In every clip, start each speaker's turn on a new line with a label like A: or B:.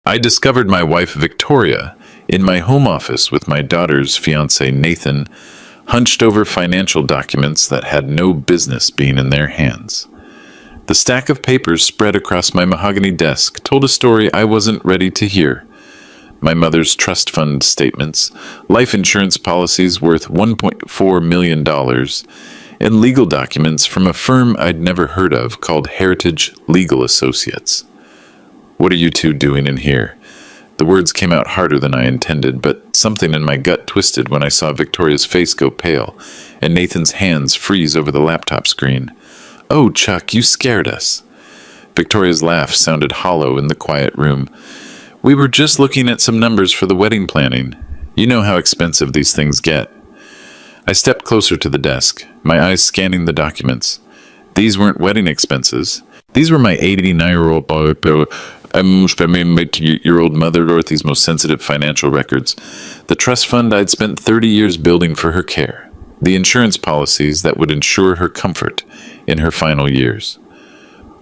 A: I discovered my wife Victoria in my home office with my daughter's fiancé Nathan, hunched over financial documents that had no business being in their hands. The stack of papers spread across my mahogany desk told a story I wasn't ready to hear. My mother's trust fund statements, life insurance policies worth $1.4 million, and legal documents from a firm I'd never heard of called Heritage Legal Associates. "What are you two doing in here?" The words came out harder than I intended, but something in my gut twisted when I saw Victoria's face go pale and Nathan's hands freeze over the laptop screen. "Oh, Chuck, you scared us." Victoria's laugh sounded hollow in the quiet room. "We were just looking at some numbers for the wedding planning. You know how expensive these things get." I stepped closer to the desk, my eyes scanning the documents. These weren't wedding expenses. These were my 89-year-old mother Dorothy's most sensitive financial records, the trust fund I'd spent 30 years building for her care, the insurance policies that would ensure her comfort in her final years.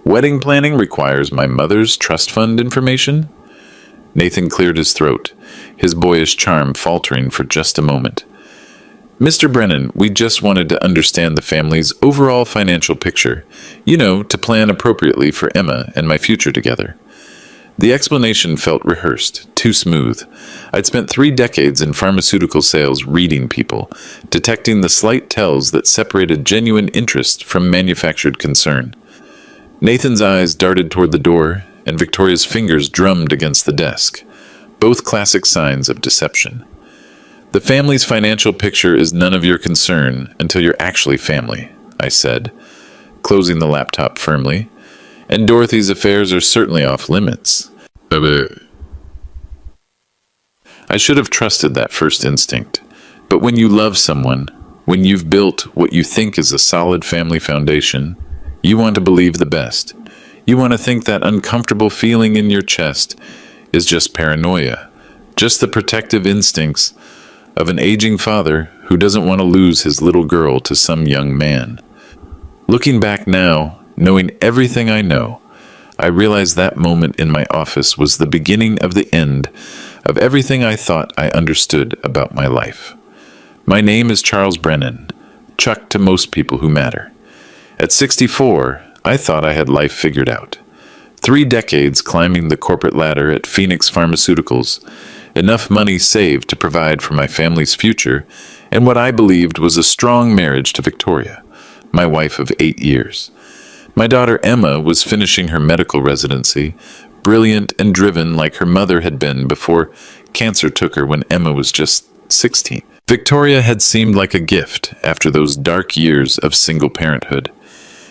A: Wedding planning requires my mother's trust fund information? Nathan cleared his throat, his boyish charm faltering for just a moment. "Mr. Brennan, we just wanted to understand the family's overall financial picture, to plan appropriately for Emma and my future together." The explanation felt rehearsed, too smooth. I'd spent 3 decades in pharmaceutical sales reading people, detecting the slight tells that separated genuine interest from manufactured concern. Nathan's eyes darted toward the door, and Victoria's fingers drummed against the desk, both classic signs of deception. "The family's financial picture is none of your concern until you're actually family," I said, closing the laptop firmly. "And Dorothy's affairs are certainly off limits." I should have trusted that first instinct. But when you love someone, when you've built what you think is a solid family foundation, you want to believe the best. You want to think that uncomfortable feeling in your chest is just paranoia, just the protective instincts of an aging father who doesn't want to lose his little girl to some young man. Looking back now, knowing everything I know, I realized that moment in my office was the beginning of the end of everything I thought I understood about my life. My name is Charles Brennan, Chuck to most people who matter. At 64, I thought I had life figured out. 3 decades climbing the corporate ladder at Phoenix Pharmaceuticals, enough money saved to provide for my family's future, and what I believed was a strong marriage to Victoria, my wife of 8 years. My daughter Emma was finishing her medical residency, brilliant and driven like her mother had been before cancer took her when Emma was just 16. Victoria had seemed like a gift after those dark years of single parenthood.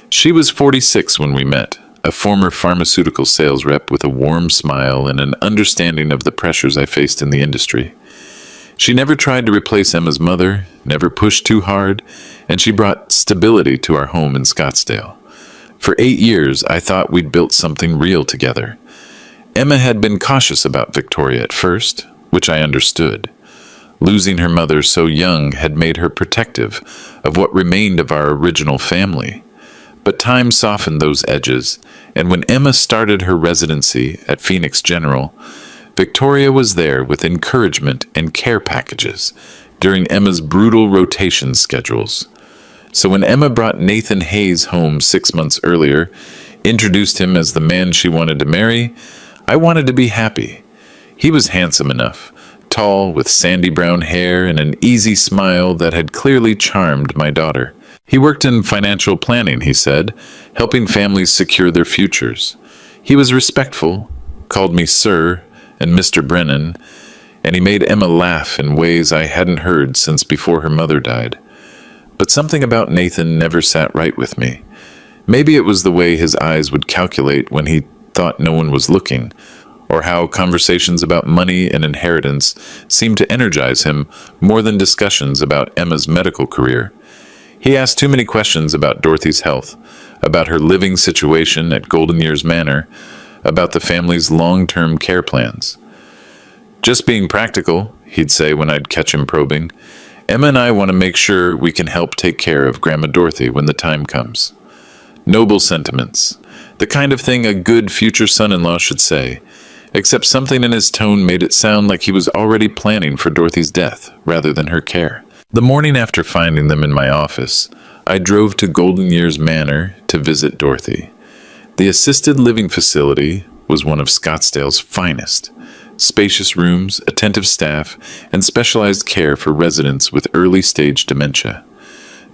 A: She was 46 when we met, a former pharmaceutical sales rep with a warm smile and an understanding of the pressures I faced in the industry. She never tried to replace Emma's mother, never pushed too hard, and she brought stability to our home in Scottsdale. For 8 years, I thought we'd built something real together. Emma had been cautious about Victoria at first, which I understood. Losing her mother so young had made her protective of what remained of our original family. But time softened those edges, and when Emma started her residency at Phoenix General, Victoria was there with encouragement and care packages during Emma's brutal rotation schedules. So when Emma brought Nathan Hayes home 6 months earlier, introduced him as the man she wanted to marry, I wanted to be happy. He was handsome enough, tall with sandy brown hair and an easy smile that had clearly charmed my daughter. He worked in financial planning, he said, helping families secure their futures. He was respectful, called me Sir and Mr. Brennan, and he made Emma laugh in ways I hadn't heard since before her mother died. But something about Nathan never sat right with me. Maybe it was the way his eyes would calculate when he thought no one was looking, or how conversations about money and inheritance seemed to energize him more than discussions about Emma's medical career. He asked too many questions about Dorothy's health, about her living situation at Golden Years Manor, about the family's long-term care plans. "Just being practical," he'd say when I'd catch him probing. "Emma and I want to make sure we can help take care of Grandma Dorothy when the time comes." Noble sentiments, the kind of thing a good future son-in-law should say, except something in his tone made it sound like he was already planning for Dorothy's death rather than her care. The morning after finding them in my office, I drove to Golden Years Manor to visit Dorothy. The assisted living facility was one of Scottsdale's finest. Spacious rooms, attentive staff, and specialized care for residents with early-stage dementia.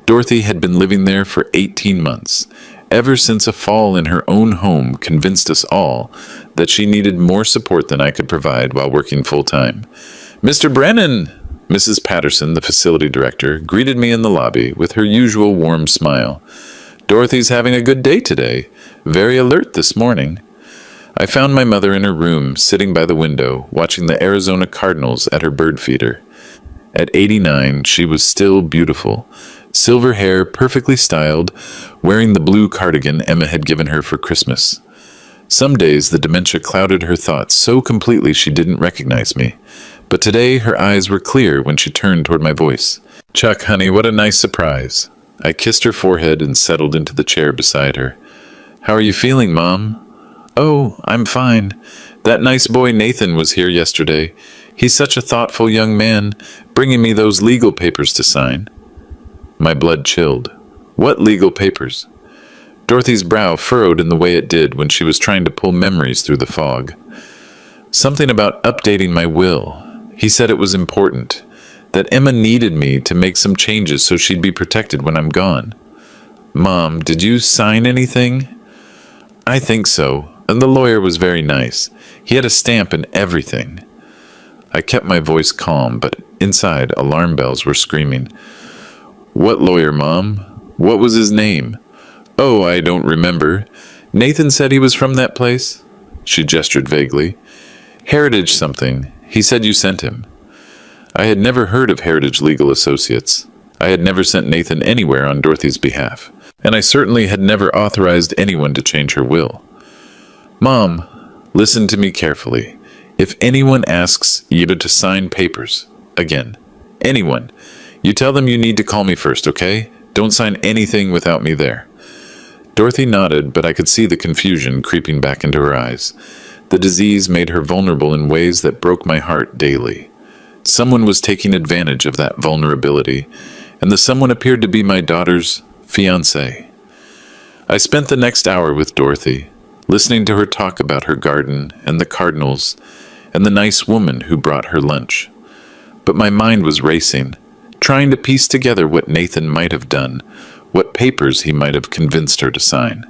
A: Dorothy had been living there for 18 months, ever since a fall in her own home convinced us all that she needed more support than I could provide while working full-time. "Mr. Brennan!" Mrs. Patterson, the facility director, greeted me in the lobby with her usual warm smile. "Dorothy's having a good day today. Very alert this morning." I found my mother in her room, sitting by the window, watching the Arizona Cardinals at her bird feeder. At 89, she was still beautiful. Silver hair, perfectly styled, wearing the blue cardigan Emma had given her for Christmas. Some days the dementia clouded her thoughts so completely she didn't recognize me. But today her eyes were clear when she turned toward my voice. "Chuck, honey, what a nice surprise." I kissed her forehead and settled into the chair beside her. "How are you feeling, Mom?" "Oh, I'm fine. That nice boy Nathan was here yesterday. He's such a thoughtful young man, bringing me those legal papers to sign." My blood chilled. "What legal papers?" Dorothy's brow furrowed in the way it did when she was trying to pull memories through the fog. "Something about updating my will. He said it was important, that Emma needed me to make some changes so she'd be protected when I'm gone." "Mom, did you sign anything?" "I think so, and the lawyer was very nice. He had a stamp and everything." I kept my voice calm, but inside alarm bells were screaming. "What lawyer, Mom? What was his name?" "Oh, I don't remember. Nathan said he was from that place." She gestured vaguely. "Heritage something. He said you sent him." I had never heard of Heritage Legal Associates. I had never sent Nathan anywhere on Dorothy's behalf, and I certainly had never authorized anyone to change her will. "Mom, listen to me carefully. If anyone asks you to sign papers, again, anyone, you tell them you need to call me first, okay? Don't sign anything without me there." Dorothy nodded, but I could see the confusion creeping back into her eyes. The disease made her vulnerable in ways that broke my heart daily. Someone was taking advantage of that vulnerability, and the someone appeared to be my daughter's fiancé. I spent the next hour with Dorothy, listening to her talk about her garden and the Cardinals and the nice woman who brought her lunch. But my mind was racing, trying to piece together what Nathan might have done, what papers he might have convinced her to sign.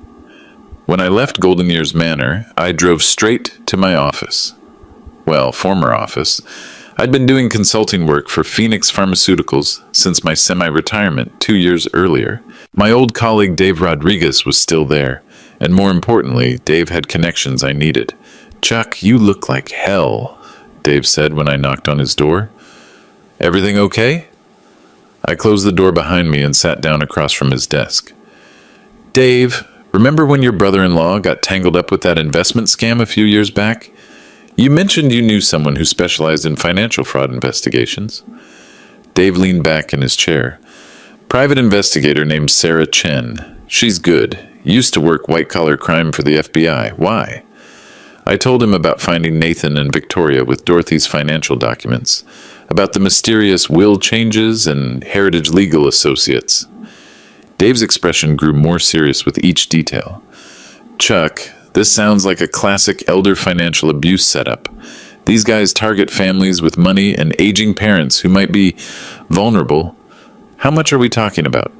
A: When I left Golden Years Manor, I drove straight to my office. Well, former office. I'd been doing consulting work for Phoenix Pharmaceuticals since my semi-retirement 2 years earlier. My old colleague Dave Rodriguez was still there, and more importantly, Dave had connections I needed. "Chuck, you look like hell," Dave said when I knocked on his door. "Everything okay?" I closed the door behind me and sat down across from his desk. "Dave, remember when your brother-in-law got tangled up with that investment scam a few years back? You mentioned you knew someone who specialized in financial fraud investigations." Dave leaned back in his chair. "Private investigator named Sarah Chen. She's good. Used to work white-collar crime for the FBI. Why?" I told him about finding Nathan and Victoria with Dorothy's financial documents, about the mysterious will changes and Heritage Legal Associates. Dave's expression grew more serious with each detail. "Chuck, this sounds like a classic elder financial abuse setup. These guys target families with money and aging parents who might be vulnerable. How much are we talking about?"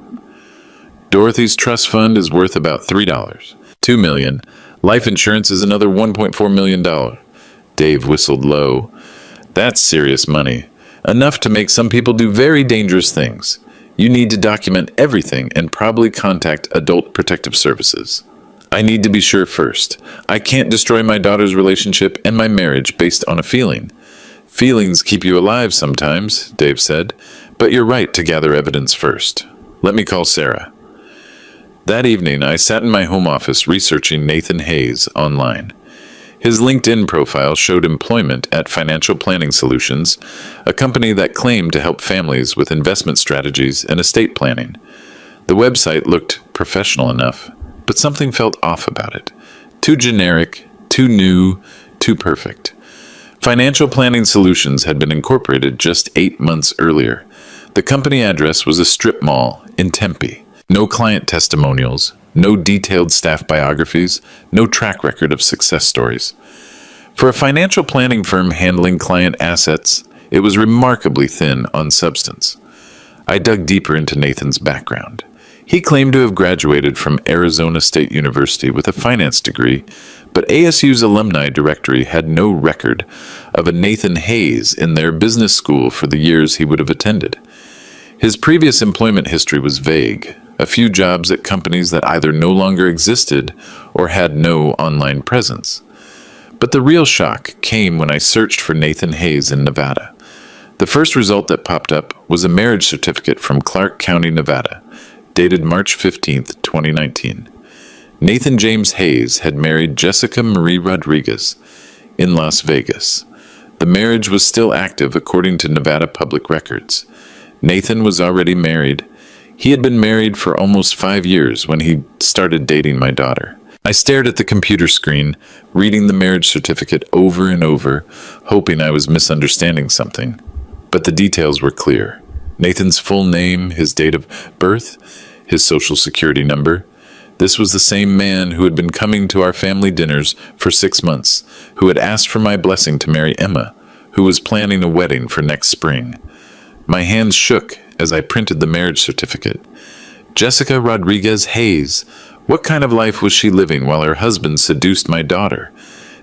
A: "Dorothy's trust fund is worth about $3. $2 million. Life insurance is another $1.4 million. Dave whistled low. "That's serious money. Enough to make some people do very dangerous things. You need to document everything and probably contact Adult Protective Services. I need to be sure first. I can't destroy my daughter's relationship and my marriage based on a feeling." "Feelings keep you alive sometimes," Dave said, "but you're right to gather evidence first. Let me call Sarah." That evening, I sat in my home office researching Nathan Hayes online. His LinkedIn profile showed employment at Financial Planning Solutions, a company that claimed to help families with investment strategies and estate planning. The website looked professional enough, but something felt off about it. Too generic, too new, too perfect. Financial planning solutions had been incorporated just 8 months earlier. The company address was a strip mall in Tempe. No client testimonials, no detailed staff biographies, no track record of success stories. For a financial planning firm handling client assets, it was remarkably thin on substance. I dug deeper into Nathan's background. He claimed to have graduated from Arizona State University with a finance degree, but ASU's alumni directory had no record of a Nathan Hayes in their business school for the years he would have attended. His previous employment history was vague, a few jobs at companies that either no longer existed or had no online presence. But the real shock came when I searched for Nathan Hayes in Nevada. The first result that popped up was a marriage certificate from Clark County, Nevada, dated March 15, 2019. Nathan James Hayes had married Jessica Marie Rodriguez in Las Vegas. The marriage was still active according to Nevada public records. Nathan was already married. He had been married for almost 5 years when he started dating my daughter. I stared at the computer screen, reading the marriage certificate over and over, hoping I was misunderstanding something. But the details were clear. Nathan's full name, his date of birth, his social security number. This was the same man who had been coming to our family dinners for 6 months, who had asked for my blessing to marry Emma, who was planning a wedding for next spring. My hands shook as I printed the marriage certificate. Jessica Rodriguez Hayes. What kind of life was she living while her husband seduced my daughter?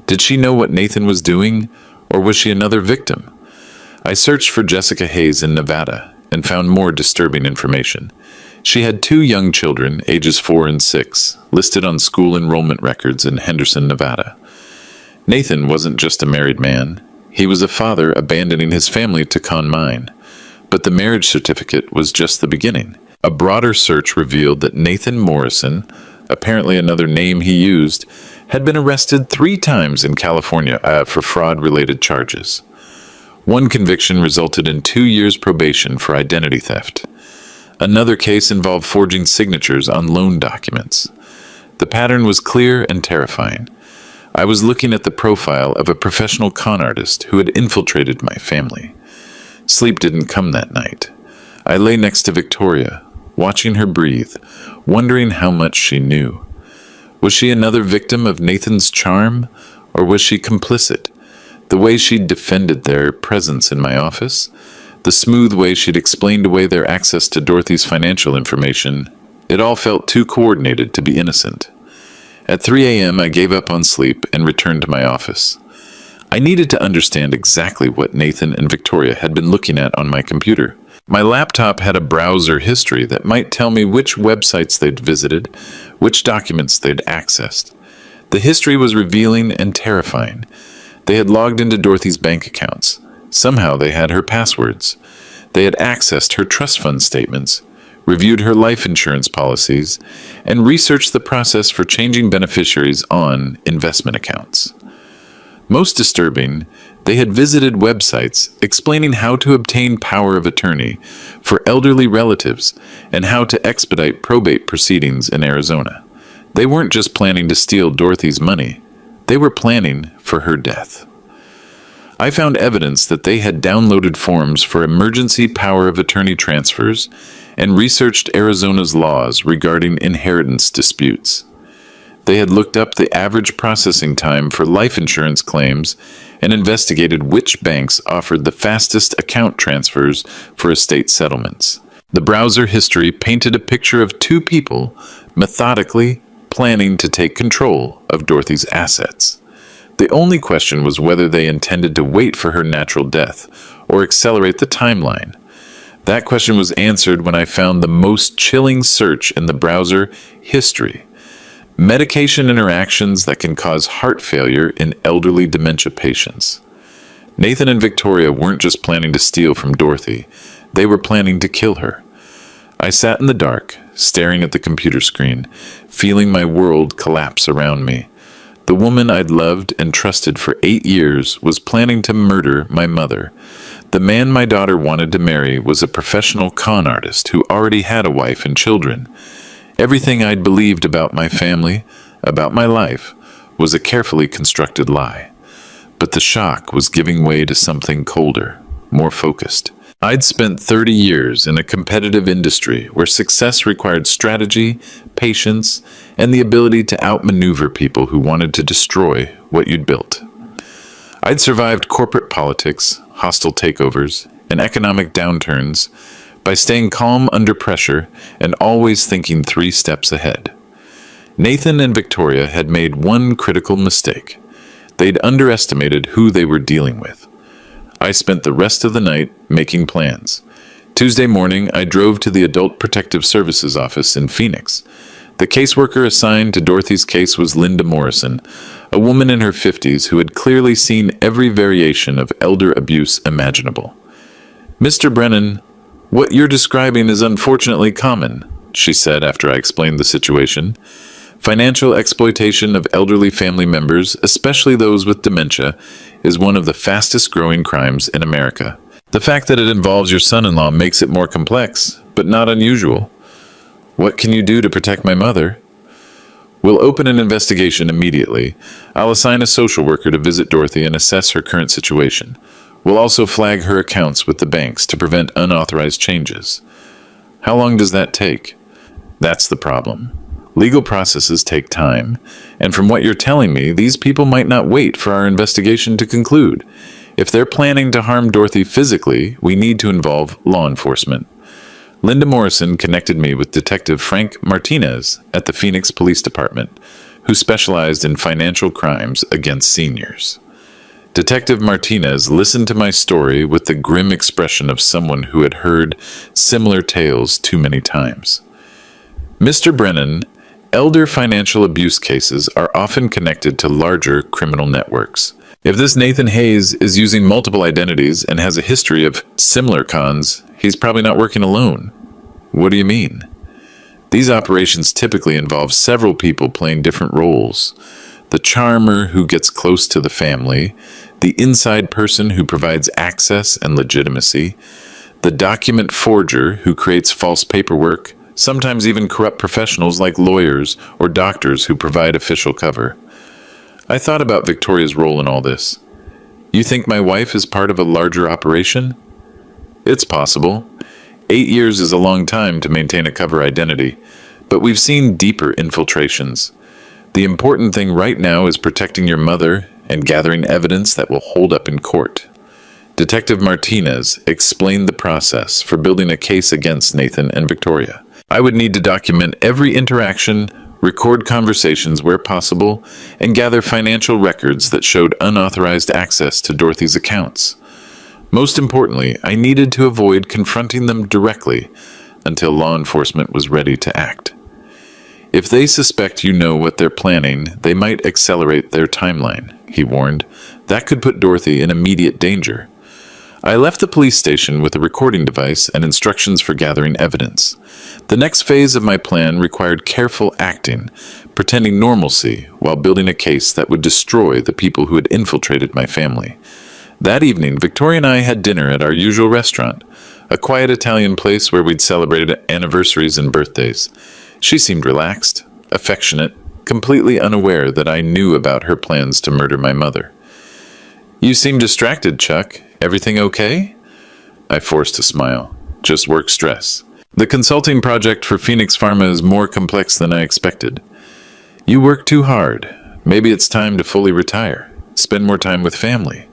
A: Did she know what Nathan was doing, or was she another victim? I searched for Jessica Hayes in Nevada and found more disturbing information. She had 2 young children, ages 4 and 6, listed on school enrollment records in Henderson, Nevada. Nathan wasn't just a married man. He was a father abandoning his family to con mine. But the marriage certificate was just the beginning. A broader search revealed that Nathan Morrison, apparently another name he used, had been arrested 3 times in California for fraud-related charges. One conviction resulted in 2 years probation for identity theft. Another case involved forging signatures on loan documents. The pattern was clear and terrifying. I was looking at the profile of a professional con artist who had infiltrated my family. Sleep didn't come that night. I lay next to Victoria, watching her breathe, wondering how much she knew. Was she another victim of Nathan's charm, or was she complicit? The way she'd defended their presence in my office, the smooth way she'd explained away their access to Dorothy's financial information, it all felt too coordinated to be innocent. At 3 a.m., I gave up on sleep and returned to my office. I needed to understand exactly what Nathan and Victoria had been looking at on my computer. My laptop had a browser history that might tell me which websites they'd visited, which documents they'd accessed. The history was revealing and terrifying. They had logged into Dorothy's bank accounts. Somehow they had her passwords. They had accessed her trust fund statements, reviewed her life insurance policies, and researched the process for changing beneficiaries on investment accounts. Most disturbing, they had visited websites explaining how to obtain power of attorney for elderly relatives and how to expedite probate proceedings in Arizona. They weren't just planning to steal Dorothy's money, they were planning for her death. I found evidence that they had downloaded forms for emergency power of attorney transfers and researched Arizona's laws regarding inheritance disputes. They had looked up the average processing time for life insurance claims and investigated which banks offered the fastest account transfers for estate settlements. The browser history painted a picture of 2 people methodically planning to take control of Dorothy's assets. The only question was whether they intended to wait for her natural death or accelerate the timeline. That question was answered when I found the most chilling search in the browser history. Medication interactions that can cause heart failure in elderly dementia patients. Nathan and Victoria weren't just planning to steal from Dorothy, they were planning to kill her. I sat in the dark, staring at the computer screen, feeling my world collapse around me. The woman I'd loved and trusted for 8 years was planning to murder my mother. The man my daughter wanted to marry was a professional con artist who already had a wife and children. Everything I'd believed about my family, about my life, was a carefully constructed lie. But the shock was giving way to something colder, more focused. I'd spent 30 years in a competitive industry where success required strategy, patience, and the ability to outmaneuver people who wanted to destroy what you'd built. I'd survived corporate politics, hostile takeovers, and economic downturns by staying calm under pressure and always thinking 3 steps ahead. Nathan and Victoria had made one critical mistake. They'd underestimated who they were dealing with. I spent the rest of the night making plans. Tuesday morning, I drove to the Adult Protective Services office in Phoenix. The caseworker assigned to Dorothy's case was Linda Morrison, a woman in her 50s who had clearly seen every variation of elder abuse imaginable. "Mr. Brennan, what you're describing is unfortunately common," she said after I explained the situation. "Financial exploitation of elderly family members, especially those with dementia, is one of the fastest growing crimes in America. The fact that it involves your son-in-law makes it more complex, but not unusual. What can you do to protect my mother?" "We'll open an investigation immediately. I'll assign a social worker to visit Dorothy and assess her current situation. We'll also flag her accounts with the banks to prevent unauthorized changes." "How long does that take?" "That's the problem. Legal processes take time, and from what you're telling me, these people might not wait for our investigation to conclude. If they're planning to harm Dorothy physically, we need to involve law enforcement." Linda Morrison connected me with Detective Frank Martinez at the Phoenix Police Department, who specialized in financial crimes against seniors. Detective Martinez listened to my story with the grim expression of someone who had heard similar tales too many times. "Mr. Brennan, elder financial abuse cases are often connected to larger criminal networks. If this Nathan Hayes is using multiple identities and has a history of similar cons, he's probably not working alone." "What do you mean?" "These operations typically involve several people playing different roles. The charmer who gets close to the family, the inside person who provides access and legitimacy, the document forger who creates false paperwork, sometimes even corrupt professionals like lawyers or doctors who provide official cover." I thought about Victoria's role in all this. "You think my wife is part of a larger operation?" "It's possible. 8 years is a long time to maintain a cover identity, but we've seen deeper infiltrations. The important thing right now is protecting your mother and gathering evidence that will hold up in court." Detective Martinez explained the process for building a case against Nathan and Victoria. I would need to document every interaction, record conversations where possible, and gather financial records that showed unauthorized access to Dorothy's accounts. Most importantly, I needed to avoid confronting them directly until law enforcement was ready to act. "If they suspect you know what they're planning, they might accelerate their timeline," he warned. "That could put Dorothy in immediate danger." I left the police station with a recording device and instructions for gathering evidence. The next phase of my plan required careful acting, pretending normalcy while building a case that would destroy the people who had infiltrated my family. That evening, Victoria and I had dinner at our usual restaurant, a quiet Italian place where we'd celebrated anniversaries and birthdays. She seemed relaxed, affectionate, completely unaware that I knew about her plans to murder my mother. "You seem distracted, Chuck. Everything okay?" I forced a smile. "Just work stress. The consulting project for Phoenix Pharma is more complex than I expected." "You work too hard. Maybe it's time to fully retire. Spend more time with family."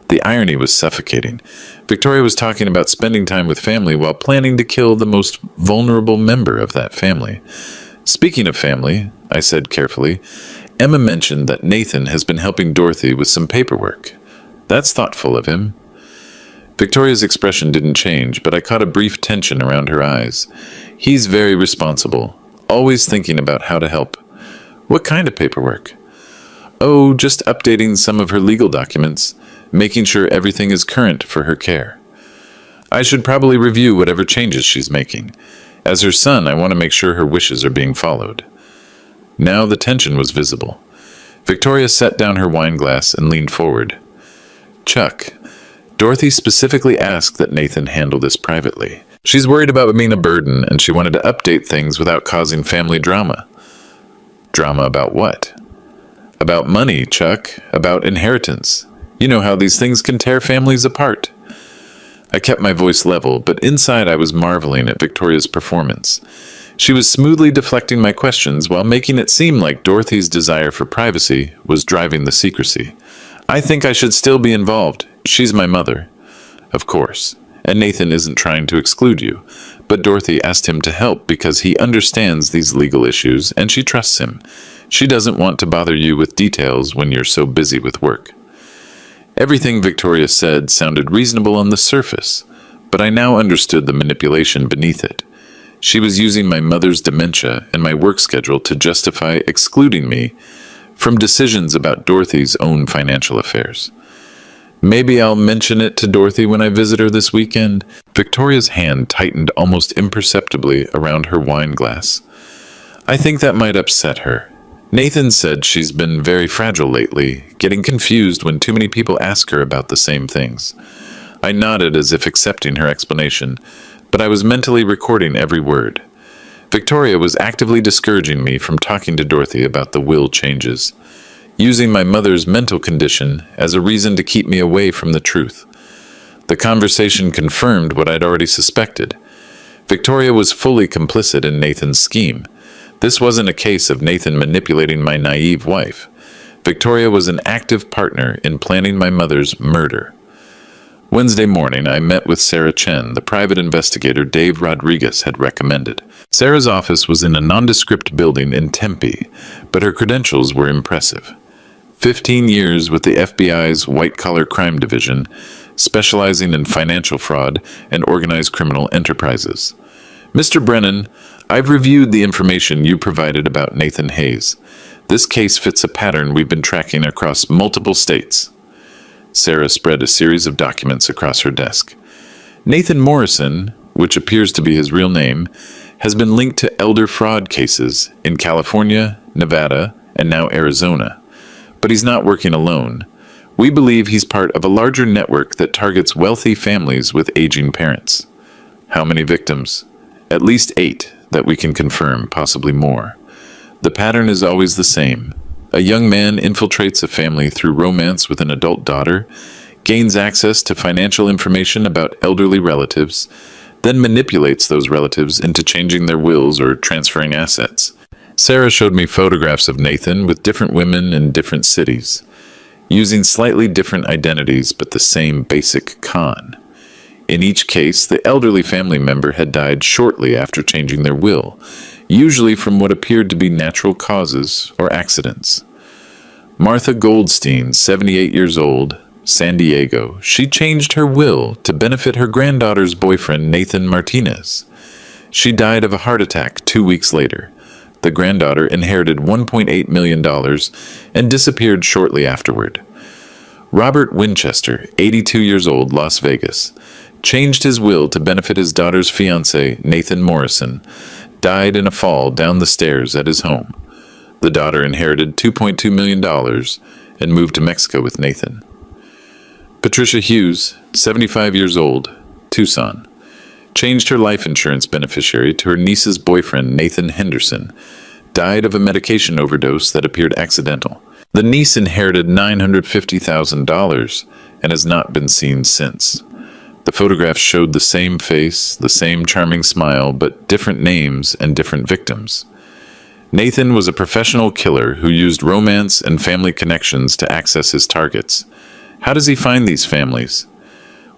A: The irony was suffocating. Victoria was talking about spending time with family while planning to kill the most vulnerable member of that family. "Speaking of family," I said carefully, "Emma mentioned that Nathan has been helping Dorothy with some paperwork. That's thoughtful of him." Victoria's expression didn't change, but I caught a brief tension around her eyes. "He's very responsible, always thinking about how to help." "What kind of paperwork?" "Oh, just updating some of her legal documents, making sure everything is current for her care." "I should probably review whatever changes she's making. As her son, I want to make sure her wishes are being followed." Now the tension was visible. Victoria set down her wine glass and leaned forward. "Chuck, Dorothy specifically asked that Nathan handle this privately. She's worried about being a burden, and she wanted to update things without causing family drama." "Drama about what?" "About money, Chuck. About inheritance. You know how these things can tear families apart. I kept my voice level, but inside I was marveling at Victoria's performance. She was smoothly deflecting my questions while making it seem like Dorothy's desire for privacy was driving the secrecy. I think I should still be involved. She's my mother. Of course. And Nathan isn't trying to exclude you. But Dorothy asked him to help because he understands these legal issues and she trusts him. She doesn't want to bother you with details when you're so busy with work. Everything Victoria said sounded reasonable on the surface, but I now understood the manipulation beneath it. She was using my mother's dementia and my work schedule to justify excluding me from decisions about Dorothy's own financial affairs. Maybe I'll mention it to Dorothy when I visit her this weekend. Victoria's hand tightened almost imperceptibly around her wine glass. I think that might upset her. Nathan said she's been very fragile lately, getting confused when too many people ask her about the same things. I nodded as if accepting her explanation, but I was mentally recording every word. Victoria was actively discouraging me from talking to Dorothy about the will changes, using my mother's mental condition as a reason to keep me away from the truth. The conversation confirmed what I'd already suspected. Victoria was fully complicit in Nathan's scheme. This wasn't a case of Nathan manipulating my naive wife. Victoria was an active partner in planning my mother's murder. Wednesday morning, I met with Sarah Chen, the private investigator Dave Rodriguez had recommended. Sarah's office was in a nondescript building in Tempe, but her credentials were impressive. 15 years with the FBI's white-collar crime division, specializing in financial fraud and organized criminal enterprises. Mr. Brennan, I've reviewed the information you provided about Nathan Hayes. This case fits a pattern we've been tracking across multiple states. Sarah spread a series of documents across her desk. Nathan Morrison, which appears to be his real name, has been linked to elder fraud cases in California, Nevada, and now Arizona. But he's not working alone. We believe he's part of a larger network that targets wealthy families with aging parents. How many victims? At least 8 that we can confirm, possibly more. The pattern is always the same. A young man infiltrates a family through romance with an adult daughter, gains access to financial information about elderly relatives, then manipulates those relatives into changing their wills or transferring assets. Sarah showed me photographs of Nathan with different women in different cities, using slightly different identities but the same basic con. In each case, the elderly family member had died shortly after changing their will, usually from what appeared to be natural causes or accidents. Martha Goldstein, 78 years old, San Diego, she changed her will to benefit her granddaughter's boyfriend, Nathan Martinez. She died of a heart attack 2 weeks later. The granddaughter inherited $1.8 million and disappeared shortly afterward. Robert Winchester, 82 years old, Las Vegas, changed his will to benefit his daughter's fiancé, Nathan Morrison, died in a fall down the stairs at his home. The daughter inherited $2.2 million and moved to Mexico with Nathan. Patricia Hughes, 75 years old, Tucson, changed her life insurance beneficiary to her niece's boyfriend, Nathan Henderson, died of a medication overdose that appeared accidental. The niece inherited $950,000 and has not been seen since. The photographs showed the same face, the same charming smile, but different names and different victims. Nathan was a professional killer who used romance and family connections to access his targets. How does he find these families?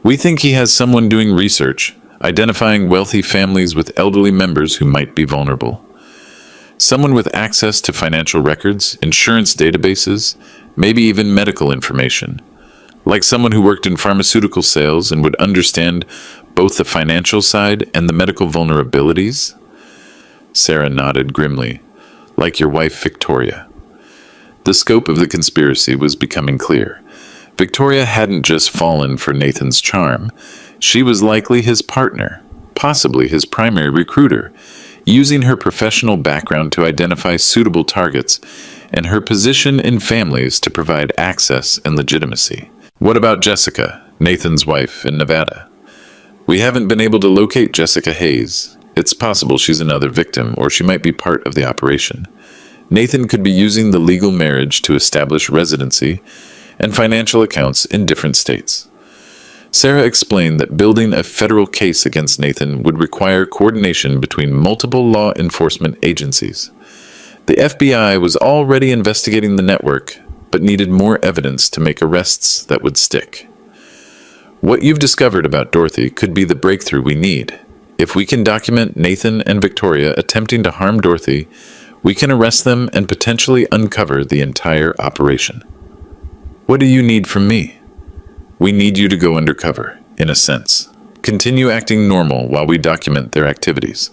A: We think he has someone doing research, identifying wealthy families with elderly members who might be vulnerable. Someone with access to financial records, insurance databases, maybe even medical information. Like someone who worked in pharmaceutical sales and would understand both the financial side and the medical vulnerabilities? Sarah nodded grimly, like your wife Victoria. The scope of the conspiracy was becoming clear. Victoria hadn't just fallen for Nathan's charm. She was likely his partner, possibly his primary recruiter, using her professional background to identify suitable targets and her position in families to provide access and legitimacy. What about Jessica, Nathan's wife in Nevada? We haven't been able to locate Jessica Hayes. It's possible she's another victim, or she might be part of the operation. Nathan could be using the legal marriage to establish residency and financial accounts in different states. Sarah explained that building a federal case against Nathan would require coordination between multiple law enforcement agencies. The FBI was already investigating the network, but needed more evidence to make arrests that would stick. What you've discovered about Dorothy could be the breakthrough we need. If we can document Nathan and Victoria attempting to harm Dorothy, we can arrest them and potentially uncover the entire operation. What do you need from me? We need you to go undercover, in a sense. Continue acting normal while we document their activities.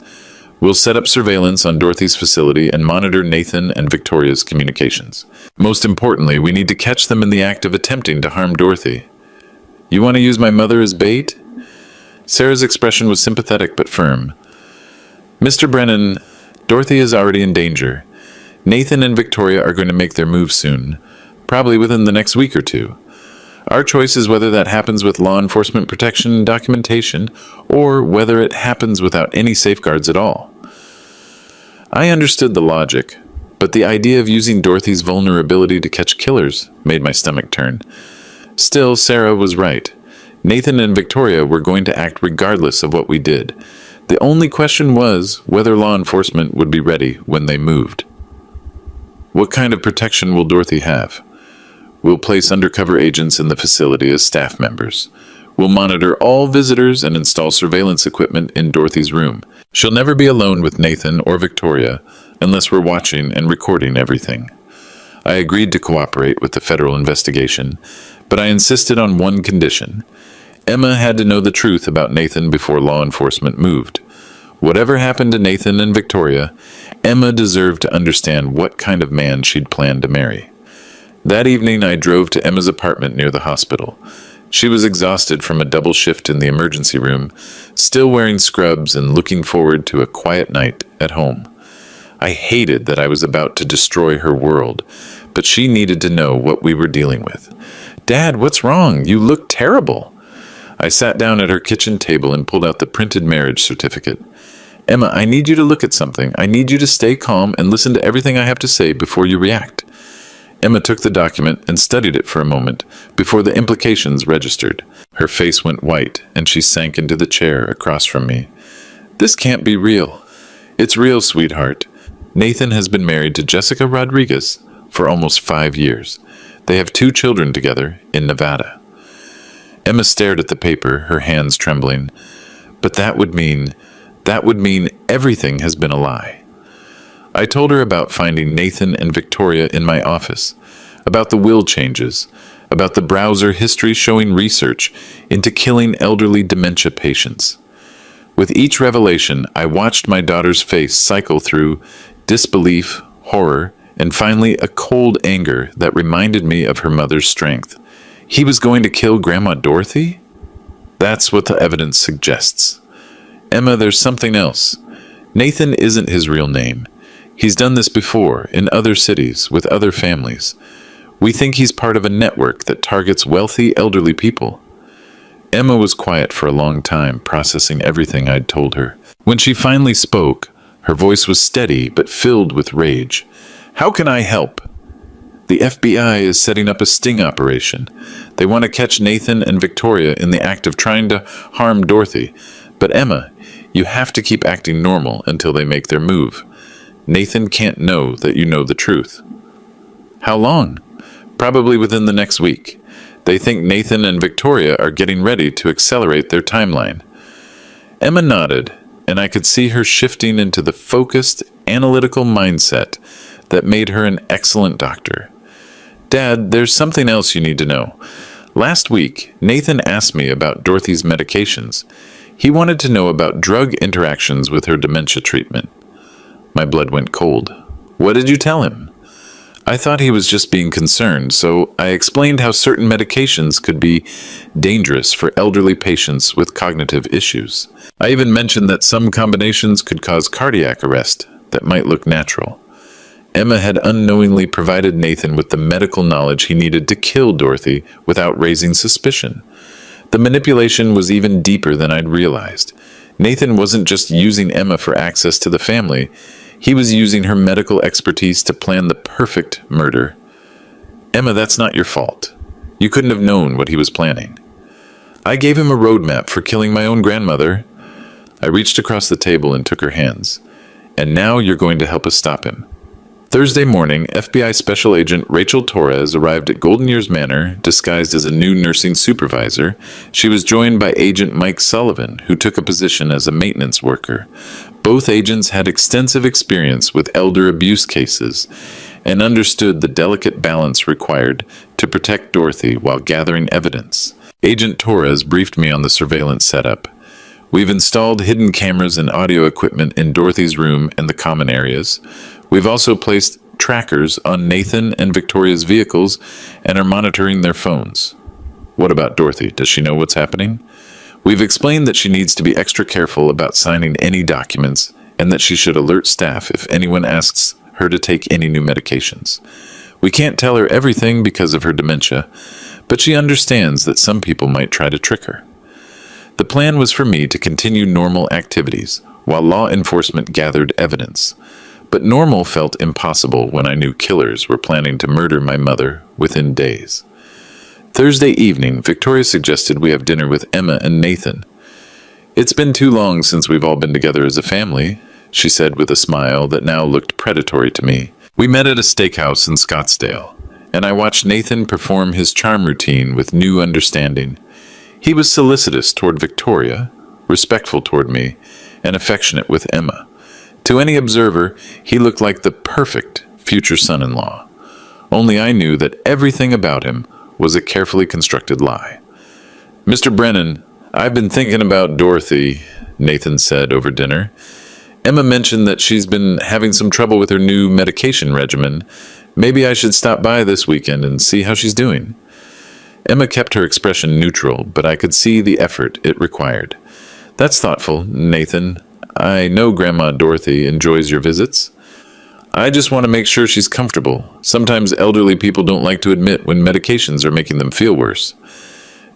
A: We'll set up surveillance on Dorothy's facility and monitor Nathan and Victoria's communications. Most importantly, we need to catch them in the act of attempting to harm Dorothy. You want to use my mother as bait? Sarah's expression was sympathetic but firm. Mr. Brennan, Dorothy is already in danger. Nathan and Victoria are going to make their move soon, probably within the next week or two. Our choice is whether that happens with law enforcement protection and documentation, or whether it happens without any safeguards at all. I understood the logic, but the idea of using Dorothy's vulnerability to catch killers made my stomach turn. Still, Sarah was right. Nathan and Victoria were going to act regardless of what we did. The only question was whether law enforcement would be ready when they moved. What kind of protection will Dorothy have? We'll place undercover agents in the facility as staff members. We'll monitor all visitors and install surveillance equipment in Dorothy's room. She'll never be alone with Nathan or Victoria unless we're watching and recording everything. I agreed to cooperate with the federal investigation, but I insisted on one condition. Emma had to know the truth about Nathan before law enforcement moved. Whatever happened to Nathan and Victoria, Emma deserved to understand what kind of man she'd planned to marry. That evening, I drove to Emma's apartment near the hospital. She was exhausted from a double shift in the emergency room, still wearing scrubs and looking forward to a quiet night at home. I hated that I was about to destroy her world, but she needed to know what we were dealing with. "Dad, what's wrong? You look terrible." I sat down at her kitchen table and pulled out the printed marriage certificate. "Emma, I need you to look at something. I need you to stay calm and listen to everything I have to say before you react." Emma took the document and studied it for a moment before the implications registered. Her face went white and she sank into the chair across from me. "This can't be real." "It's real, sweetheart. Nathan has been married to Jessica Rodriguez for almost 5 years. They have 2 children together in Nevada." Emma stared at the paper, her hands trembling. "But that would mean everything has been a lie." I told her about finding Nathan and Victoria in my office, about the will changes, about the browser history showing research into killing elderly dementia patients. With each revelation, I watched my daughter's face cycle through disbelief, horror, and finally a cold anger that reminded me of her mother's strength. He was going to kill Grandma Dorothy? That's what the evidence suggests. Emma, there's something else. Nathan isn't his real name. He's done this before, in other cities, with other families. We think he's part of a network that targets wealthy, elderly people. Emma was quiet for a long time, processing everything I'd told her. When she finally spoke, her voice was steady but filled with rage. "How can I help?" "The FBI is setting up a sting operation. They want to catch Nathan and Victoria in the act of trying to harm Dorothy. But Emma, you have to keep acting normal until they make their move. Nathan can't know that you know the truth." "How long?" "Probably within the next week. They think Nathan and Victoria are getting ready to accelerate their timeline." Emma nodded, and I could see her shifting into the focused, analytical mindset that made her an excellent doctor. "Dad, there's something else you need to know. Last week, Nathan asked me about Dorothy's medications. He wanted to know about drug interactions with her dementia treatment." My blood went cold. "What did you tell him?" I thought he was just being concerned, so I explained how certain medications could be dangerous for elderly patients with cognitive issues. I even mentioned that some combinations could cause cardiac arrest that might look natural. Emma had unknowingly provided Nathan with the medical knowledge he needed to kill Dorothy without raising suspicion. The manipulation was even deeper than I'd realized. Nathan wasn't just using Emma for access to the family. He was using her medical expertise to plan the perfect murder. "Emma, that's not your fault. You couldn't have known what he was planning. I gave him a roadmap for killing my own grandmother. I reached across the table and took her hands. And now you're going to help us stop him. Thursday morning, FBI Special Agent Rachel Torres arrived at Golden Years Manor, disguised as a new nursing supervisor. She was joined by Agent Mike Sullivan, who took a position as a maintenance worker. Both agents had extensive experience with elder abuse cases and understood the delicate balance required to protect Dorothy while gathering evidence. Agent Torres briefed me on the surveillance setup. We've installed hidden cameras and audio equipment in Dorothy's room and the common areas. We've also placed trackers on Nathan and Victoria's vehicles and are monitoring their phones. What about Dorothy? Does she know what's happening? We've explained that she needs to be extra careful about signing any documents and that she should alert staff if anyone asks her to take any new medications. We can't tell her everything because of her dementia, but she understands that some people might try to trick her. The plan was for me to continue normal activities while law enforcement gathered evidence. But normal felt impossible when I knew killers were planning to murder my mother within days. Thursday evening, Victoria suggested we have dinner with Emma and Nathan. It's been too long since we've all been together as a family, she said with a smile that now looked predatory to me. We met at a steakhouse in Scottsdale, and I watched Nathan perform his charm routine with new understanding. He was solicitous toward Victoria, respectful toward me, and affectionate with Emma. To any observer, he looked like the perfect future son-in-law. Only I knew that everything about him was a carefully constructed lie. Mr. Brennan, I've been thinking about Dorothy, Nathan said over dinner. Emma mentioned that she's been having some trouble with her new medication regimen. Maybe I should stop by this weekend and see how she's doing. Emma kept her expression neutral, but I could see the effort it required. That's thoughtful, Nathan. I know Grandma Dorothy enjoys your visits. I just want to make sure she's comfortable. Sometimes elderly people don't like to admit when medications are making them feel worse.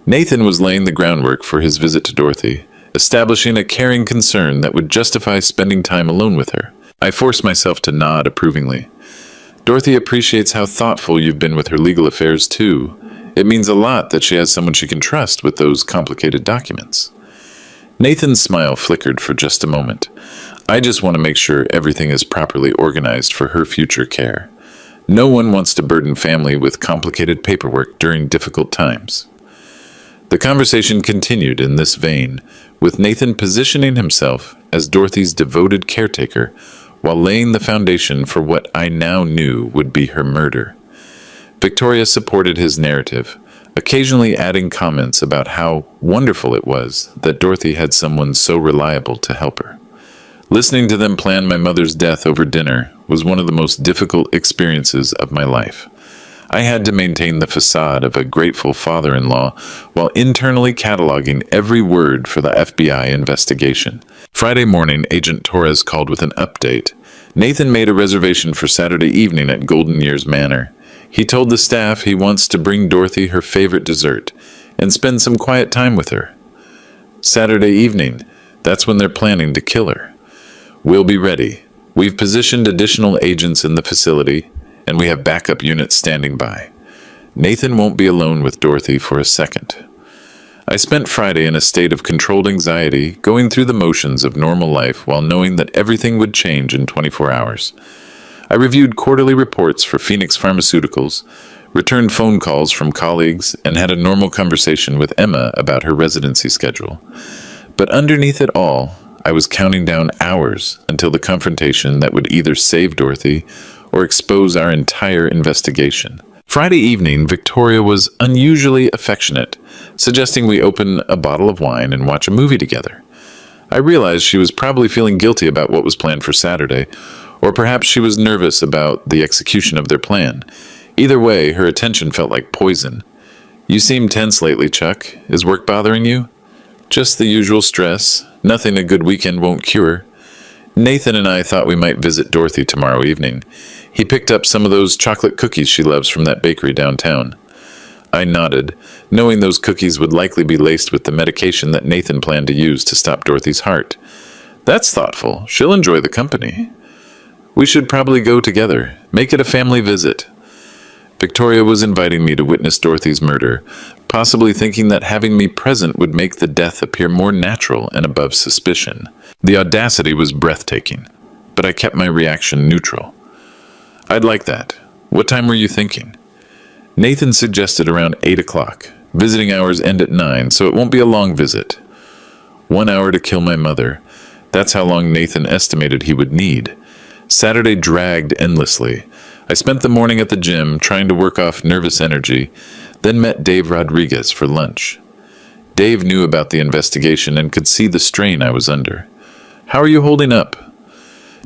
A: Nathan was laying the groundwork for his visit to Dorothy, establishing a caring concern that would justify spending time alone with her. I forced myself to nod approvingly. Dorothy appreciates how thoughtful you've been with her legal affairs, too. It means a lot that she has someone she can trust with those complicated documents. Nathan's smile flickered for just a moment. I just want to make sure everything is properly organized for her future care. No one wants to burden family with complicated paperwork during difficult times. The conversation continued in this vein, with Nathan positioning himself as Dorothy's devoted caretaker while laying the foundation for what I now knew would be her murder. Victoria supported his narrative, occasionally adding comments about how wonderful it was that Dorothy had someone so reliable to help her. Listening to them plan my mother's death over dinner was one of the most difficult experiences of my life. I had to maintain the facade of a grateful father-in-law while internally cataloging every word for the FBI investigation. Friday morning, Agent Torres called with an update. Nathan made a reservation for Saturday evening at Golden Years Manor. He told the staff he wants to bring Dorothy her favorite dessert and spend some quiet time with her. Saturday evening, that's when they're planning to kill her. We'll be ready. We've positioned additional agents in the facility, and we have backup units standing by. Nathan won't be alone with Dorothy for a second. I spent Friday in a state of controlled anxiety, going through the motions of normal life while knowing that everything would change in 24 hours. I reviewed quarterly reports for Phoenix Pharmaceuticals, returned phone calls from colleagues, and had a normal conversation with Emma about her residency schedule. But underneath it all, I was counting down hours until the confrontation that would either save Dorothy or expose our entire investigation. Friday evening, Victoria was unusually affectionate, suggesting we open a bottle of wine and watch a movie together. I realized she was probably feeling guilty about what was planned for Saturday, or perhaps she was nervous about the execution of their plan. Either way, her attention felt like poison. You seem tense lately, Chuck. Is work bothering you? Just the usual stress. Nothing a good weekend won't cure. Nathan and I thought we might visit Dorothy tomorrow evening. He picked up some of those chocolate cookies she loves from that bakery downtown. I nodded, knowing those cookies would likely be laced with the medication that Nathan planned to use to stop Dorothy's heart. That's thoughtful. She'll enjoy the company. We should probably go together. Make it a family visit. Victoria was inviting me to witness Dorothy's murder, possibly thinking that having me present would make the death appear more natural and above suspicion. The audacity was breathtaking, but I kept my reaction neutral. I'd like that. What time were you thinking? Nathan suggested around 8 o'clock. Visiting hours end at 9, so it won't be a long visit. 1 hour to kill my mother. That's how long Nathan estimated he would need. Saturday dragged endlessly. I spent the morning at the gym trying to work off nervous energy, then met Dave Rodriguez for lunch. Dave knew about the investigation and could see the strain I was under. How are you holding up?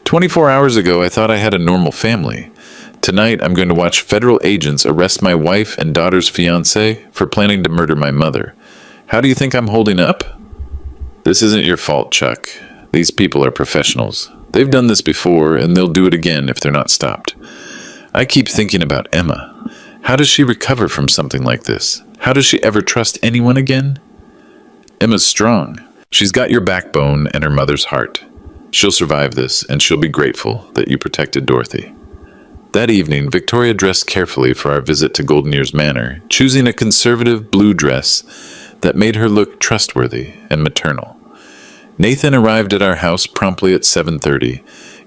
A: 24 hours ago, I thought I had a normal family. Tonight, I'm going to watch federal agents arrest my wife and daughter's fiancé for planning to murder my mother. How do you think I'm holding up? This isn't your fault, Chuck. These people are professionals. They've done this before, and they'll do it again if they're not stopped. I keep thinking about Emma. How does she recover from something like this? How does she ever trust anyone again? Emma's strong. She's got your backbone and her mother's heart. She'll survive this, and she'll be grateful that you protected Dorothy. That evening, Victoria dressed carefully for our visit to Golden Years Manor, choosing a conservative blue dress that made her look trustworthy and maternal. Nathan arrived at our house promptly at 7:30,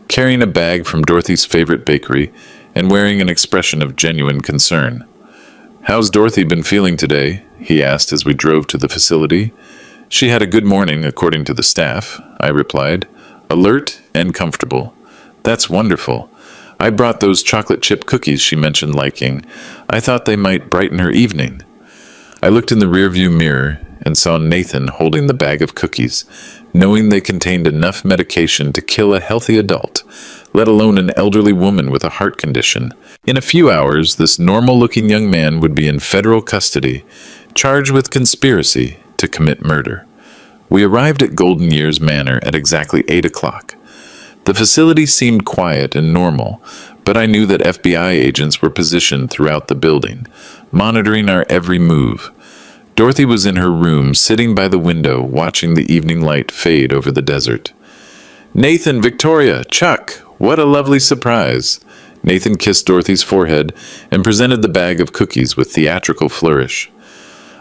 A: carrying a bag from Dorothy's favorite bakery and wearing an expression of genuine concern. "How's Dorothy been feeling today?" he asked as we drove to the facility. "She had a good morning, according to the staff," I replied. "Alert and comfortable." "That's wonderful. I brought those chocolate chip cookies she mentioned liking. I thought they might brighten her evening." I looked in the rearview mirror and saw Nathan holding the bag of cookies, knowing they contained enough medication to kill a healthy adult, let alone an elderly woman with a heart condition. In a few hours, this normal-looking young man would be in federal custody, charged with conspiracy to commit murder. We arrived at Golden Years Manor at exactly 8 o'clock. The facility seemed quiet and normal, but I knew that FBI agents were positioned throughout the building, monitoring our every move. Dorothy was in her room, sitting by the window, watching the evening light fade over the desert. "Nathan, Victoria, Chuck, what a lovely surprise." Nathan kissed Dorothy's forehead and presented the bag of cookies with theatrical flourish.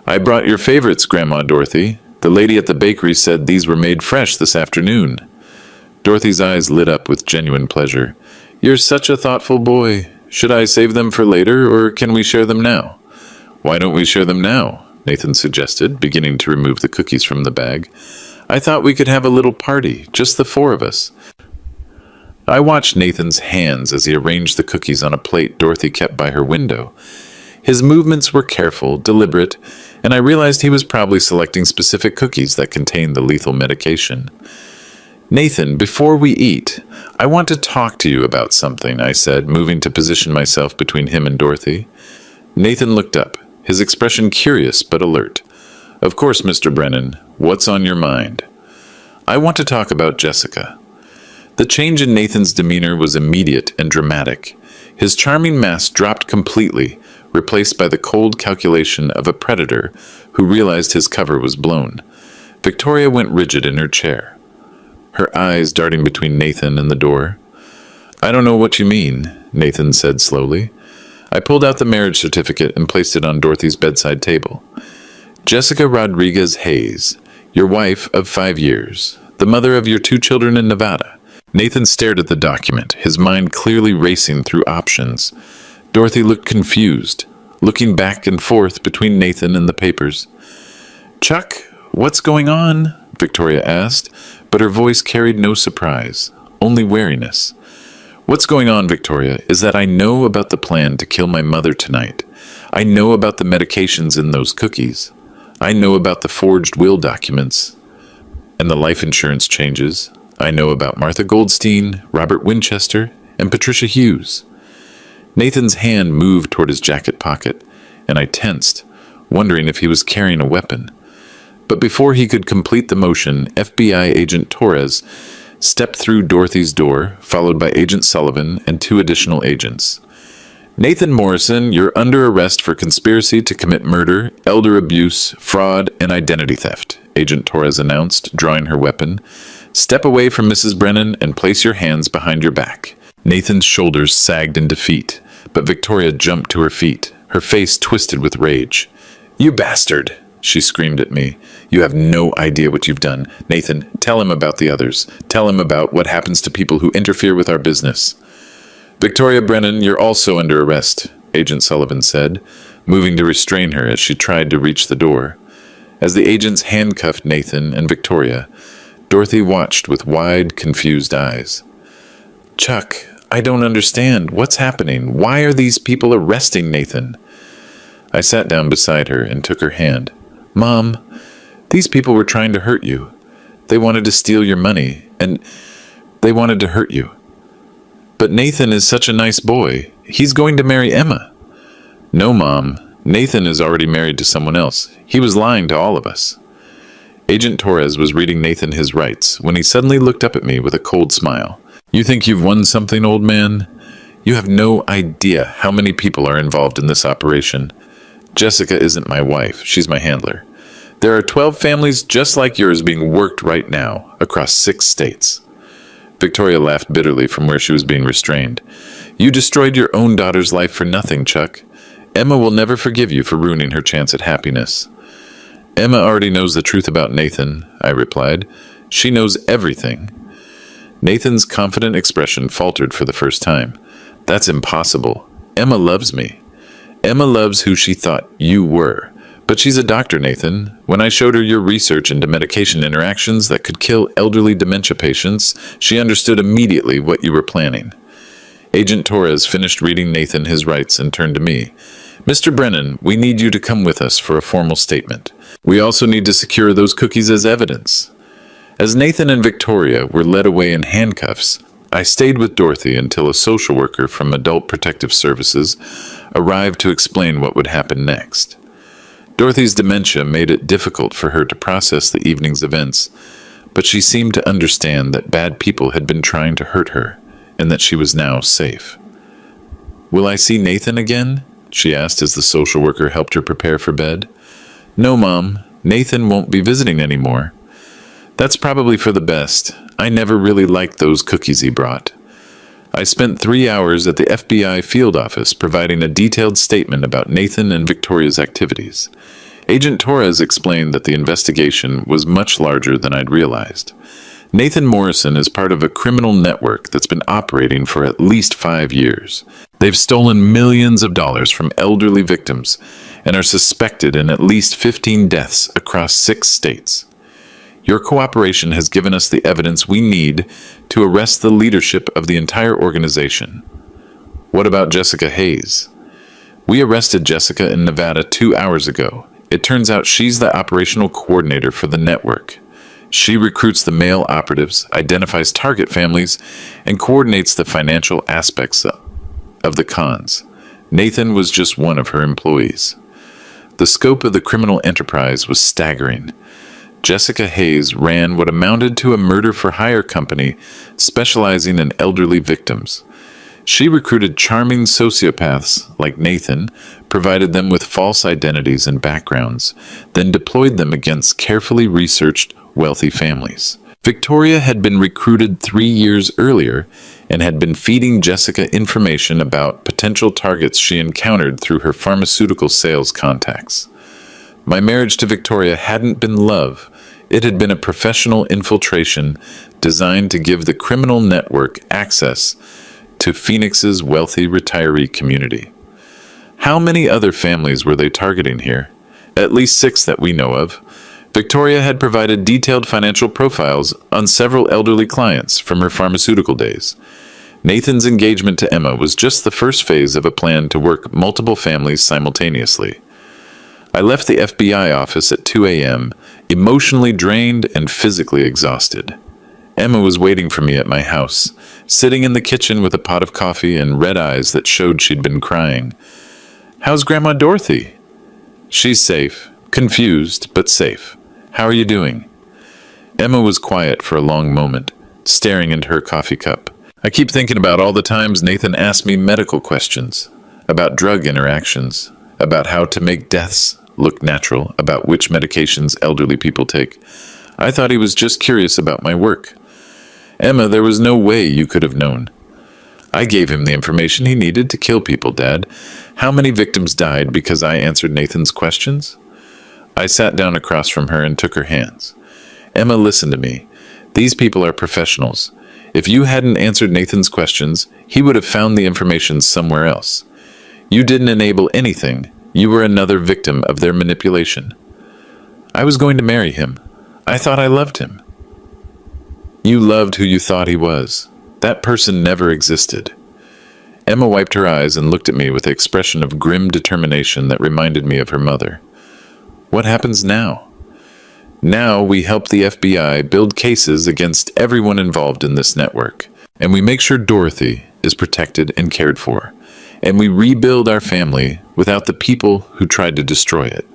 A: "I brought your favorites, Grandma Dorothy. The lady at the bakery said these were made fresh this afternoon." Dorothy's eyes lit up with genuine pleasure. "You're such a thoughtful boy. Should I save them for later, or can we share them now?" "Why don't we share them now?" Nathan suggested, beginning to remove the cookies from the bag. "I thought we could have a little party, just the four of us." I watched Nathan's hands as he arranged the cookies on a plate Dorothy kept by her window. His movements were careful, deliberate, and I realized he was probably selecting specific cookies that contained the lethal medication. "Nathan, before we eat, I want to talk to you about something," I said, moving to position myself between him and Dorothy. Nathan looked up, his expression curious but alert. "Of course, Mr. Brennan. What's on your mind?" "I want to talk about Jessica." The change in Nathan's demeanor was immediate and dramatic. His charming mask dropped completely, replaced by the cold calculation of a predator who realized his cover was blown. Victoria went rigid in her chair, her eyes darting between Nathan and the door. "I don't know what you mean," Nathan said slowly. I pulled out the marriage certificate and placed it on Dorothy's bedside table. "Jessica Rodriguez Hayes, your wife of 5 years, the mother of your 2 children in Nevada." Nathan stared at the document, his mind clearly racing through options. Dorothy looked confused, looking back and forth between Nathan and the papers. "Chuck, what's going on?" Victoria asked, but her voice carried no surprise, only wariness. "What's going on, Victoria, is that I know about the plan to kill my mother tonight. I know about the medications in those cookies. I know about the forged will documents and the life insurance changes. I know about Martha Goldstein, Robert Winchester, and Patricia Hughes." Nathan's hand moved toward his jacket pocket, and I tensed, wondering if he was carrying a weapon. But before he could complete the motion, FBI agent Torres stepped through Dorothy's door, followed by Agent Sullivan and 2 additional agents. "Nathan Morrison, you're under arrest for conspiracy to commit murder, elder abuse, fraud, and identity theft," Agent Torres announced, drawing her weapon. "Step away from Mrs. Brennan and place your hands behind your back." Nathan's shoulders sagged in defeat, but Victoria jumped to her feet, her face twisted with rage. "You bastard!" she screamed at me. "You have no idea what you've done. Nathan, tell him about the others. Tell him about what happens to people who interfere with our business." "Victoria Brennan, you're also under arrest," Agent Sullivan said, moving to restrain her as she tried to reach the door. As the agents handcuffed Nathan and Victoria, Dorothy watched with wide, confused eyes. "Chuck, I don't understand. What's happening? Why are these people arresting Nathan?" I sat down beside her and took her hand. "Mom, these people were trying to hurt you. They wanted to steal your money, and they wanted to hurt you. But Nathan is such a nice boy. He's going to marry Emma." "No, Mom. Nathan is already married to someone else. He was lying to all of us." Agent Torres was reading Nathan his rights when he suddenly looked up at me with a cold smile. "You think you've won something, old man? You have no idea how many people are involved in this operation. Jessica isn't my wife. She's my handler. There are 12 families just like yours being worked right now across 6 states. Victoria laughed bitterly from where she was being restrained. "You destroyed your own daughter's life for nothing, Chuck. Emma will never forgive you for ruining her chance at happiness." "Emma already knows the truth about Nathan," I replied. "She knows everything." Nathan's confident expression faltered for the first time. "That's impossible. Emma loves me. Emma loves who she thought you were. But she's a doctor, Nathan. When I showed her your research into medication interactions that could kill elderly dementia patients, she understood immediately what you were planning." Agent Torres finished reading Nathan his rights and turned to me. "Mr. Brennan, we need you to come with us for a formal statement. We also need to secure those cookies as evidence." As Nathan and Victoria were led away in handcuffs, I stayed with Dorothy until a social worker from Adult Protective Services arrived to explain what would happen next. Dorothy's dementia made it difficult for her to process the evening's events, but she seemed to understand that bad people had been trying to hurt her, and that she was now safe. "Will I see Nathan again?" she asked as the social worker helped her prepare for bed. "No, Mom. Nathan won't be visiting anymore." "That's probably for the best. I never really liked those cookies he brought." I spent 3 hours at the FBI field office providing a detailed statement about Nathan and Victoria's activities. Agent Torres explained that the investigation was much larger than I'd realized. Nathan Morrison is part of a criminal network that's been operating for at least 5 years. They've stolen millions of dollars from elderly victims and are suspected in at least 15 deaths across 6 states. Your cooperation has given us the evidence we need to arrest the leadership of the entire organization. What about Jessica Hayes? We arrested Jessica in Nevada 2 hours ago. It turns out she's the operational coordinator for the network. She recruits the male operatives, identifies target families, and coordinates the financial aspects of the cons. Nathan was just one of her employees. The scope of the criminal enterprise was staggering. Jessica Hayes ran what amounted to a murder-for-hire company specializing in elderly victims. She recruited charming sociopaths like Nathan, provided them with false identities and backgrounds, then deployed them against carefully researched, wealthy families. Victoria had been recruited 3 years earlier and had been feeding Jessica information about potential targets she encountered through her pharmaceutical sales contacts. My marriage to Victoria hadn't been love. It had been a professional infiltration designed to give the criminal network access to Phoenix's wealthy retiree community. How many other families were they targeting here? At least 6 that we know of. Victoria had provided detailed financial profiles on several elderly clients from her pharmaceutical days. Nathan's engagement to Emma was just the first phase of a plan to work multiple families simultaneously. I left the FBI office at 2 a.m., emotionally drained and physically exhausted. Emma was waiting for me at my house, sitting in the kitchen with a pot of coffee and red eyes that showed she'd been crying. "How's Grandma Dorothy?" "She's safe. Confused, but safe. How are you doing?" Emma was quiet for a long moment, staring into her coffee cup. I keep thinking about all the times Nathan asked me medical questions, about drug interactions, about how to make deaths look natural, about which medications elderly people take. I thought he was just curious about my work. Emma, there was no way you could have known. I gave him the information he needed to kill people, Dad. How many victims died because I answered Nathan's questions? I sat down across from her and took her hands. Emma, listen to me. These people are professionals. If you hadn't answered Nathan's questions, he would have found the information somewhere else. You didn't enable anything. You were another victim of their manipulation. I was going to marry him. I thought I loved him. You loved who you thought he was. That person never existed. Emma wiped her eyes and looked at me with an expression of grim determination that reminded me of her mother. What happens now? Now we help the FBI build cases against everyone involved in this network, and we make sure Dorothy is protected and cared for, and we rebuild our family without the people who tried to destroy it.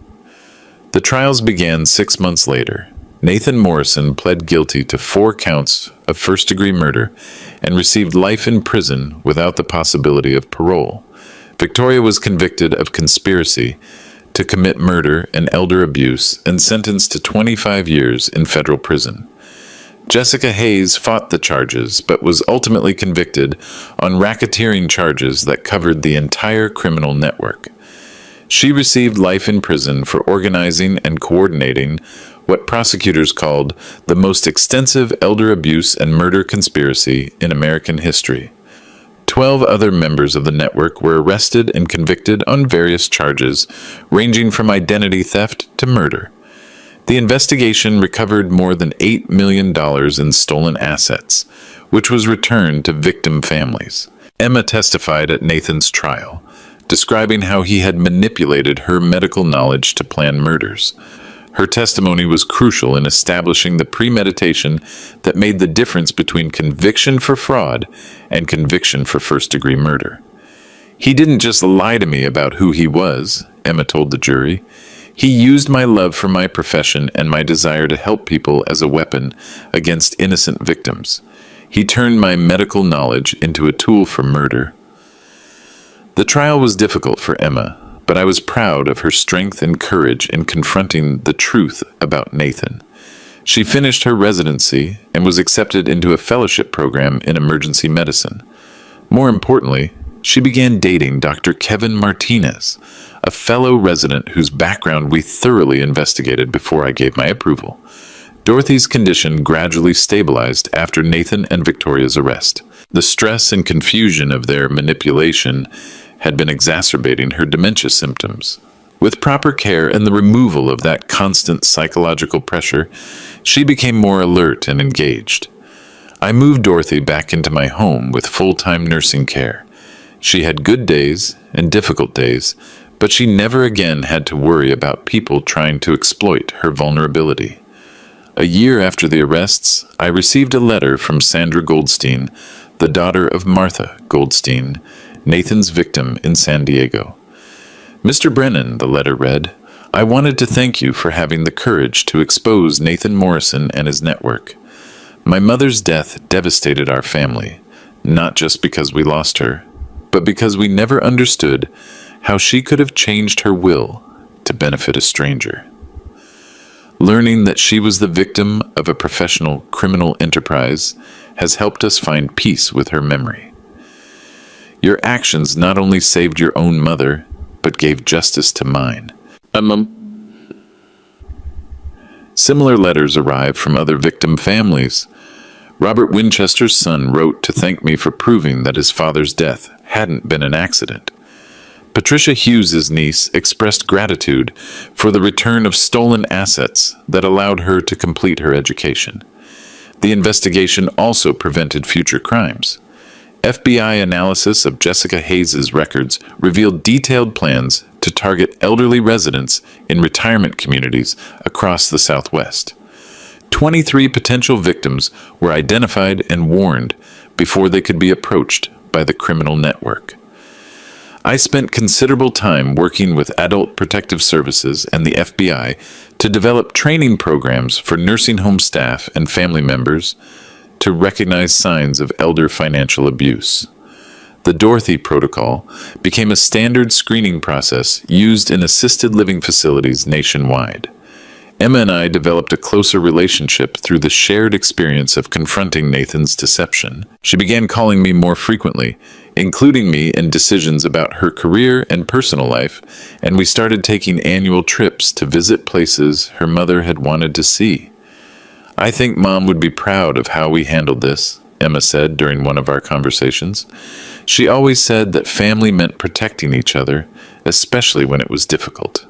A: The trials began 6 months later. Nathan Morrison pled guilty to 4 counts of first-degree murder and received life in prison without the possibility of parole. Victoria was convicted of conspiracy to commit murder and elder abuse and sentenced to 25 years in federal prison. Jessica Hayes fought the charges but was ultimately convicted on racketeering charges that covered the entire criminal network. She received life in prison for organizing and coordinating what prosecutors called the most extensive elder abuse and murder conspiracy in American history. 12 other members of the network were arrested and convicted on various charges, ranging from identity theft to murder. The investigation recovered more than $8 million in stolen assets, which was returned to victim families. Emma testified at Nathan's trial, describing how he had manipulated her medical knowledge to plan murders. Her testimony was crucial in establishing the premeditation that made the difference between conviction for fraud and conviction for first-degree murder. He didn't just lie to me about who he was, Emma told the jury. He used my love for my profession and my desire to help people as a weapon against innocent victims. He turned my medical knowledge into a tool for murder. The trial was difficult for Emma, but I was proud of her strength and courage in confronting the truth about Nathan. She finished her residency and was accepted into a fellowship program in emergency medicine. More importantly, she began dating Dr. Kevin Martinez, a fellow resident whose background we thoroughly investigated before I gave my approval. Dorothy's condition gradually stabilized after Nathan and Victoria's arrest. The stress and confusion of their manipulation had been exacerbating her dementia symptoms. With proper care and the removal of that constant psychological pressure, she became more alert and engaged. I moved Dorothy back into my home with full-time nursing care. She had good days and difficult days, but she never again had to worry about people trying to exploit her vulnerability. A year after the arrests, I received a letter from Sandra Goldstein, the daughter of Martha Goldstein, Nathan's victim in San Diego. Mr. Brennan, the letter read, I wanted to thank you for having the courage to expose Nathan Morrison and his network. My mother's death devastated our family, not just because we lost her, but because we never understood how she could have changed her will to benefit a stranger. Learning that she was the victim of a professional criminal enterprise has helped us find peace with her memory. Your actions not only saved your own mother, but gave justice to mine. Similar letters arrived from other victim families. Robert Winchester's son wrote to thank me for proving that his father's death hadn't been an accident. Patricia Hughes's niece expressed gratitude for the return of stolen assets that allowed her to complete her education. The investigation also prevented future crimes. FBI analysis of Jessica Hayes' records revealed detailed plans to target elderly residents in retirement communities across the Southwest. 23 potential victims were identified and warned before they could be approached by the criminal network. I spent considerable time working with Adult Protective Services and the FBI to develop training programs for nursing home staff and family members to recognize signs of elder financial abuse. The Dorothy Protocol became a standard screening process used in assisted living facilities nationwide. Emma and I developed a closer relationship through the shared experience of confronting Nathan's deception. She began calling me more frequently, including me in decisions about her career and personal life, and we started taking annual trips to visit places her mother had wanted to see. "I think Mom would be proud of how we handled this," Emma said during one of our conversations. She always said that family meant protecting each other, especially when it was difficult.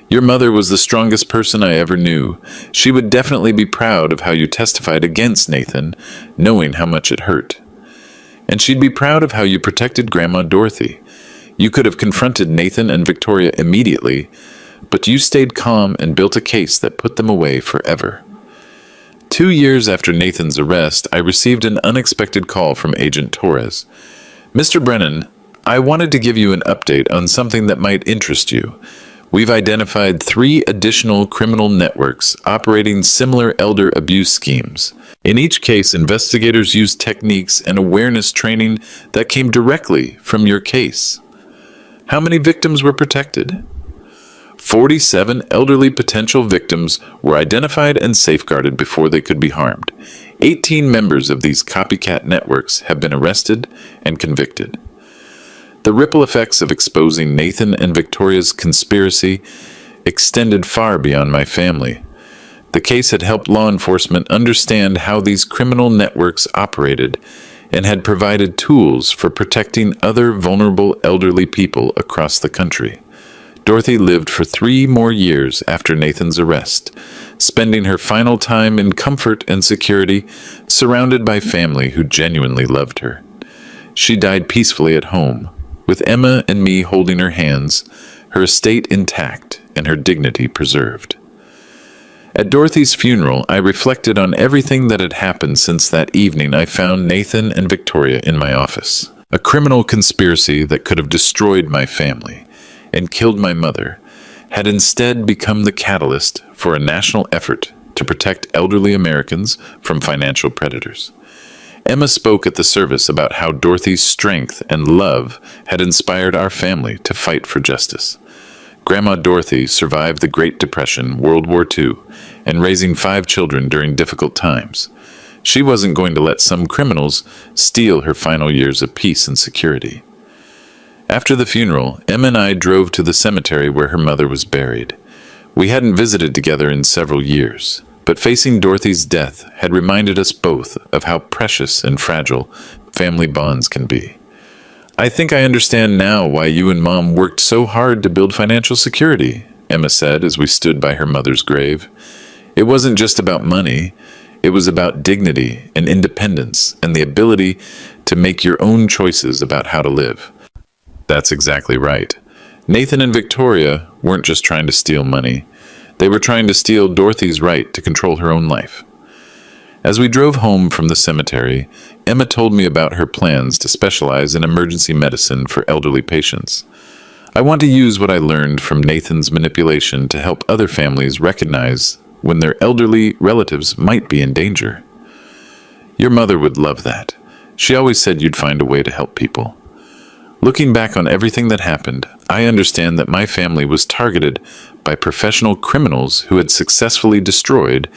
A: "Your mother was the strongest person I ever knew. She would definitely be proud of how you testified against Nathan, knowing how much it hurt. And she'd be proud of how you protected Grandma Dorothy. You could have confronted Nathan and Victoria immediately, but you stayed calm and built a case that put them away forever." 2 years after Nathan's arrest, I received an unexpected call from Agent Torres. "Mr. Brennan, I wanted to give you an update on something that might interest you. We've identified 3 additional criminal networks operating similar elder abuse schemes. In each case, investigators used techniques and awareness training that came directly from your case." "How many victims were protected?" 47 elderly potential victims were identified and safeguarded before they could be harmed. 18 members of these copycat networks have been arrested and convicted. The ripple effects of exposing Nathan and Victoria's conspiracy extended far beyond my family. The case had helped law enforcement understand how these criminal networks operated and had provided tools for protecting other vulnerable elderly people across the country. Dorothy lived for 3 more years after Nathan's arrest, spending her final time in comfort and security, surrounded by family who genuinely loved her. She died peacefully at home, with Emma and me holding her hands, her estate intact and her dignity preserved. At Dorothy's funeral, I reflected on everything that had happened since that evening I found Nathan and Victoria in my office. A criminal conspiracy that could have destroyed my family and killed my mother had instead become the catalyst for a national effort to protect elderly Americans from financial predators. Emma spoke at the service about how Dorothy's strength and love had inspired our family to fight for justice. Grandma Dorothy survived the Great Depression, World War II, and raising 5 children during difficult times. She wasn't going to let some criminals steal her final years of peace and security. After the funeral, Emma and I drove to the cemetery where her mother was buried. We hadn't visited together in several years, but facing Dorothy's death had reminded us both of how precious and fragile family bonds can be. "I think I understand now why you and Mom worked so hard to build financial security," Emma said as we stood by her mother's grave. "It wasn't just about money. It was about dignity and independence and the ability to make your own choices about how to live." That's exactly right. Nathan and Victoria weren't just trying to steal money. They were trying to steal Dorothy's right to control her own life. As we drove home from the cemetery, Emma told me about her plans to specialize in emergency medicine for elderly patients. "I want to use what I learned from Nathan's manipulation to help other families recognize when their elderly relatives might be in danger." "Your mother would love that. She always said you'd find a way to help people." Looking back on everything that happened, I understand that my family was targeted by professional criminals who had successfully destroyed